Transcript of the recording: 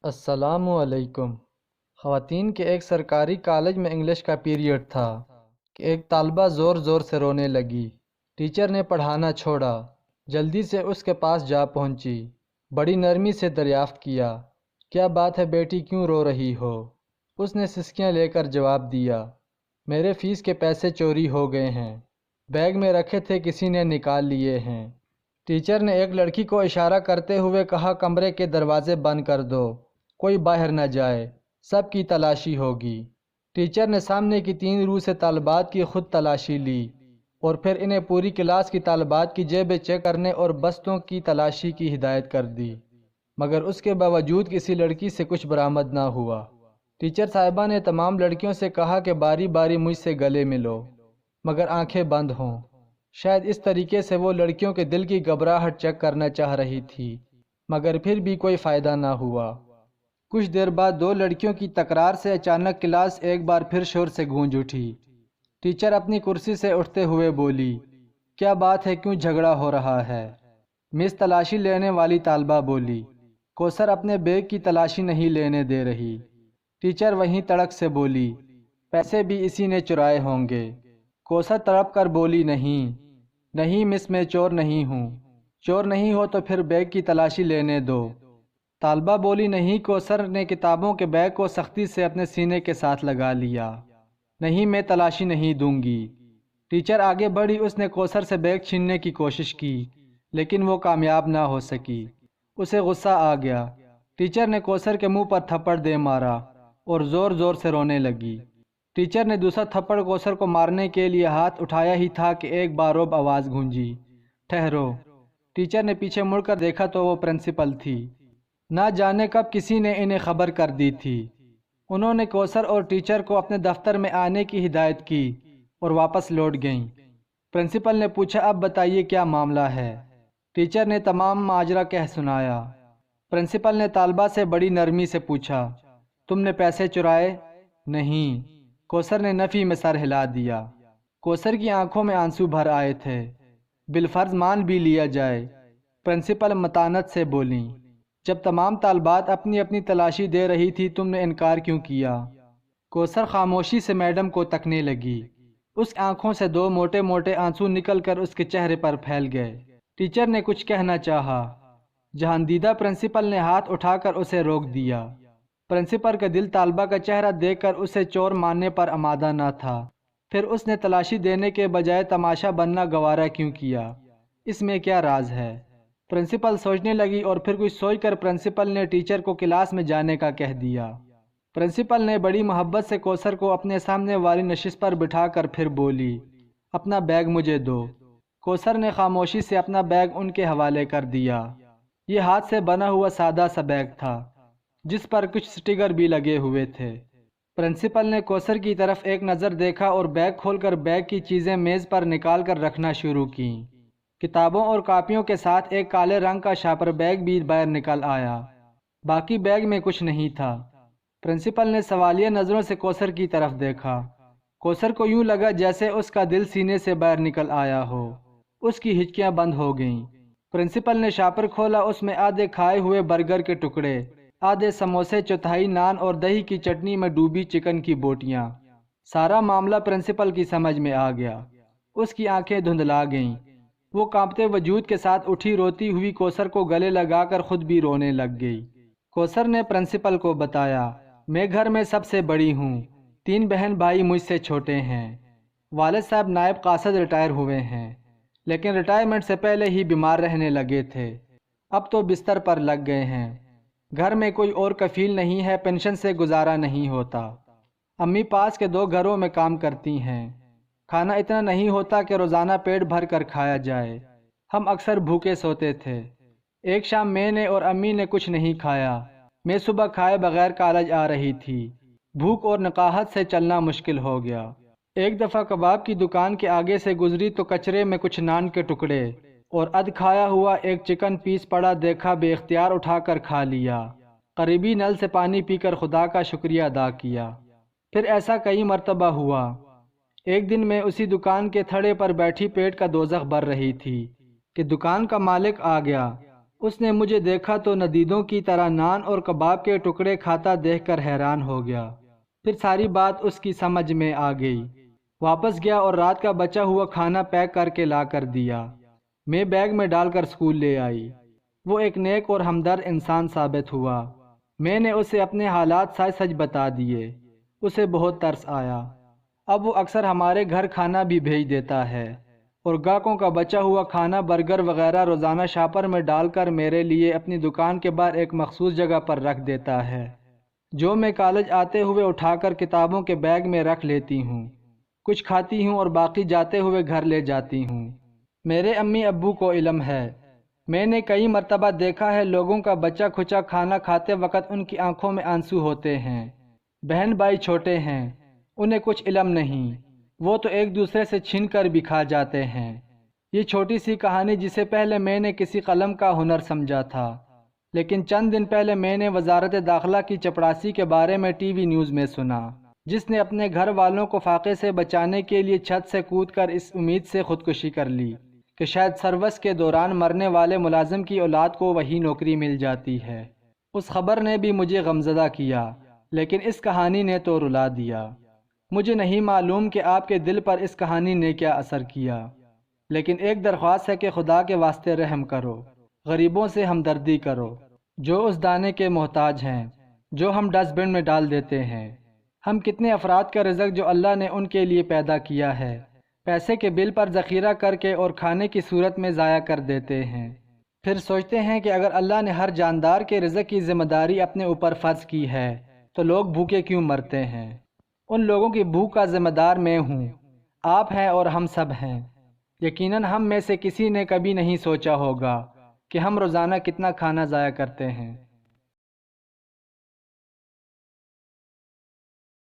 السلام علیکم۔ خواتین کے ایک سرکاری کالج میں انگلش کا پیریڈ تھا کہ ایک طالبہ زور زور سے رونے لگی۔ ٹیچر نے پڑھانا چھوڑا، جلدی سے اس کے پاس جا پہنچی، بڑی نرمی سے دریافت کیا، کیا بات ہے بیٹی، کیوں رو رہی ہو؟ اس نے سسکیاں لے کر جواب دیا، میرے فیس کے پیسے چوری ہو گئے ہیں، بیگ میں رکھے تھے کسی نے نکال لیے ہیں۔ ٹیچر نے ایک لڑکی کو اشارہ کرتے ہوئے کہا، کمرے کے دروازے بند کر دو، کوئی باہر نہ جائے، سب کی تلاشی ہوگی۔ ٹیچر نے سامنے کی 3 رو سے طالبات کی خود تلاشی لی اور پھر انہیں پوری کلاس کی طالبات کی جیبیں چیک کرنے اور بستوں کی تلاشی کی ہدایت کر دی، مگر اس کے باوجود کسی لڑکی سے کچھ برآمد نہ ہوا۔ ٹیچر صاحبہ نے تمام لڑکیوں سے کہا کہ باری باری مجھ سے گلے ملو، مگر آنکھیں بند ہوں۔ شاید اس طریقے سے وہ لڑکیوں کے دل کی گھبراہٹ چیک کرنا چاہ رہی تھی، مگر پھر بھی کوئی فائدہ نہ ہوا۔ کچھ دیر بعد 2 لڑکیوں کی تکرار سے اچانک کلاس ایک بار پھر شور سے گونج اٹھی۔ ٹیچر اپنی کرسی سے اٹھتے ہوئے بولی، کیا بات ہے، کیوں جھگڑا ہو رہا ہے؟ مس تلاشی لینے والی طالبہ بولی، کوثر اپنے بیگ کی تلاشی نہیں لینے دے رہی۔ ٹیچر وہیں تڑک سے بولی، پیسے بھی اسی نے چرائے ہوں گے۔ کوثر تڑپ کر بولی، نہیں مس، میں چور نہیں ہوں، چور نہیں ہو تو پھر بیگ کی تلاشی لینے دو۔ طالبہ بولی، نہیں۔ کوثر نے کتابوں کے بیگ کو سختی سے اپنے سینے کے ساتھ لگا لیا، نہیں، میں تلاشی نہیں دوں گی۔ ٹیچر آگے بڑھی، اس نے کوثر سے بیگ چھیننے کی کوشش کی لیکن وہ کامیاب نہ ہو سکی۔ اسے غصہ آ گیا۔ ٹیچر نے کوثر کے منہ پر تھپڑ دے مارا اور زور زور سے رونے لگی۔ ٹیچر نے دوسرا تھپڑ کوثر کو مارنے کے لیے ہاتھ اٹھایا ہی تھا کہ ایک بارعب آواز گونجی، ٹھہرو۔ ٹیچر نے پیچھے مڑ کر دیکھا تو وہ پرنسپل تھی۔ نہ جانے کب کسی نے انہیں خبر کر دی تھی۔ انہوں نے کوثر اور ٹیچر کو اپنے دفتر میں آنے کی ہدایت کی اور واپس لوٹ گئیں۔ پرنسپل نے پوچھا، اب بتائیے کیا معاملہ ہے؟ ٹیچر نے تمام ماجرا کہہ سنایا۔ پرنسپل نے طالبہ سے بڑی نرمی سے پوچھا، تم نے پیسے چرائے؟ نہیں۔ کوثر نے نفی میں سر ہلا دیا۔ کوثر کی آنکھوں میں آنسو بھر آئے تھے۔ بالفرض مان بھی لیا جائے، پرنسپل متانت سے بولیں، جب تمام طالبات اپنی اپنی تلاشی دے رہی تھی تم نے انکار کیوں کیا؟ کوثر خاموشی سے میڈم کو تکنے لگی۔ اس آنکھوں سے 2 موٹے موٹے آنسو نکل کر اس کے چہرے پر پھیل گئے۔ ٹیچر نے کچھ کہنا چاہا، جہاندیدہ پرنسپل نے ہاتھ اٹھا کر اسے روک دیا۔ پرنسپل کا دل طالبہ کا چہرہ دیکھ کر اسے چور ماننے پر آمادہ نہ تھا، پھر اس نے تلاشی دینے کے بجائے تماشا بننا گوارا کیوں کیا؟ اس میں کیا راز ہے؟ پرنسپل سوچنے لگی اور پھر کچھ سوچ کر پرنسپل نے ٹیچر کو کلاس میں جانے کا کہہ دیا۔ پرنسپل نے بڑی محبت سے کوثر کو اپنے سامنے والی نشست پر بٹھا کر پھر بولی، اپنا بیگ مجھے دو۔ کوثر نے خاموشی سے اپنا بیگ ان کے حوالے کر دیا۔ یہ ہاتھ سے بنا ہوا سادہ سا بیگ تھا جس پر کچھ سٹیکر بھی لگے ہوئے تھے۔ پرنسپل نے کوثر کی طرف ایک نظر دیکھا اور بیگ کھول کر بیگ کی چیزیں میز پر نکال کر رکھنا شروع کیں۔ کتابوں اور کاپیوں کے ساتھ ایک کالے رنگ کا شاپر بیگ بھی باہر نکل آیا۔ باقی بیگ میں کچھ نہیں تھا۔ پرنسپل نے سوالیہ نظروں سے کوثر کی طرف دیکھا۔ کوثر کو یوں لگا جیسے اس کا دل سینے سے باہر نکل آیا ہو۔ اس کی ہچکیاں بند ہو گئیں۔ پرنسپل نے شاپر کھولا، اس میں آدھے کھائے ہوئے برگر کے ٹکڑے، آدھے سموسے، چوتھائی نان اور دہی کی چٹنی میں ڈوبی چکن کی بوٹیاں۔ سارا معاملہ پرنسپل کی سمجھ میں آ گیا۔ اس کی آنکھیں دھندلا گئیں۔ وہ کانپتے وجود کے ساتھ اٹھی، روتی ہوئی کوثر کو گلے لگا کر خود بھی رونے لگ گئی۔ کوثر نے پرنسپل کو بتایا، میں گھر میں سب سے بڑی ہوں، 3 بہن بھائی مجھ سے چھوٹے ہیں۔ والد صاحب نائب قاصد ریٹائر ہوئے ہیں، لیکن ریٹائرمنٹ سے پہلے ہی بیمار رہنے لگے تھے، اب تو بستر پر لگ گئے ہیں۔ گھر میں کوئی اور کفیل نہیں ہے، پینشن سے گزارا نہیں ہوتا۔ امی پاس کے 2 گھروں میں کام کرتی ہیں، کھانا اتنا نہیں ہوتا کہ روزانہ پیٹ بھر کر کھایا جائے، ہم اکثر بھوکے سوتے تھے۔ ایک شام میں نے اور امی نے کچھ نہیں کھایا، میں صبح کھائے بغیر کالج آ رہی تھی، بھوک اور نقاہت سے چلنا مشکل ہو گیا۔ ایک دفعہ کباب کی دکان کے آگے سے گزری تو کچرے میں کچھ نان کے ٹکڑے اور ادھ کھایا ہوا ایک چکن پیس پڑا دیکھا، بے اختیار اٹھا کر کھا لیا۔ قریبی نل سے پانی پی کر خدا کا شکریہ ادا کیا۔ پھر ایسا کئی مرتبہ ہوا۔ ایک دن میں اسی دکان کے تھڑے پر بیٹھی پیٹ کا دوزخ بھر رہی تھی کہ دکان کا مالک آ گیا۔ اس نے مجھے دیکھا تو ندیدوں کی طرح نان اور کباب کے ٹکڑے کھاتا دیکھ کر حیران ہو گیا۔ پھر ساری بات اس کی سمجھ میں آ گئی۔ واپس گیا اور رات کا بچا ہوا کھانا پیک کر کے لا کر دیا۔ میں بیگ میں ڈال کر اسکول لے آئی۔ وہ ایک نیک اور ہمدرد انسان ثابت ہوا۔ میں نے اسے اپنے حالات سچ سچ بتا دیے۔ اسے بہت ترس آیا۔ اب وہ اکثر ہمارے گھر کھانا بھی بھیج دیتا ہے اور گاہکوں کا بچا ہوا کھانا برگر وغیرہ روزانہ شاپر میں ڈال کر میرے لیے اپنی دکان کے باہر ایک مخصوص جگہ پر رکھ دیتا ہے، جو میں کالج آتے ہوئے اٹھا کر کتابوں کے بیگ میں رکھ لیتی ہوں۔ کچھ کھاتی ہوں اور باقی جاتے ہوئے گھر لے جاتی ہوں۔ میرے امی ابو کو علم ہے۔ میں نے کئی مرتبہ دیکھا ہے لوگوں کا بچا کھچا کھانا کھاتے وقت ان کی آنکھوں میں آنسو ہوتے ہیں۔ بہن بھائی چھوٹے ہیں، انہیں کچھ علم نہیں، وہ تو ایک دوسرے سے چھین کر بھی کھا جاتے ہیں۔ یہ چھوٹی سی کہانی جسے پہلے میں نے کسی قلم کا ہنر سمجھا تھا، لیکن چند دن پہلے میں نے وزارت داخلہ کی چپڑاسی کے بارے میں ٹی وی نیوز میں سنا، جس نے اپنے گھر والوں کو فاقے سے بچانے کے لیے چھت سے کود کر اس امید سے خودکشی کر لی کہ شاید سروس کے دوران مرنے والے ملازم کی اولاد کو وہی نوکری مل جاتی ہے۔ اس خبر نے بھی مجھے غمزدہ کیا، لیکن اس کہانی نے تو رلا دیا۔ مجھے نہیں معلوم کہ آپ کے دل پر اس کہانی نے کیا اثر کیا، لیکن ایک درخواست ہے کہ خدا کے واسطے رحم کرو، غریبوں سے ہمدردی کرو، جو اس دانے کے محتاج ہیں جو ہم ڈسٹ بن میں ڈال دیتے ہیں۔ ہم کتنے افراد کا رزق جو اللہ نے ان کے لیے پیدا کیا ہے، پیسے کے بل پر ذخیرہ کر کے اور کھانے کی صورت میں ضائع کر دیتے ہیں۔ پھر سوچتے ہیں کہ اگر اللہ نے ہر جاندار کے رزق کی ذمہ داری اپنے اوپر فرض کی ہے تو لوگ بھوکے کیوں مرتے ہیں؟ ان لوگوں کی بھوک کا ذمہ دار میں ہوں، آپ ہیں اور ہم سب ہیں۔ یقیناً ہم میں سے کسی نے کبھی نہیں سوچا ہوگا کہ ہم روزانہ کتنا کھانا ضائع کرتے ہیں۔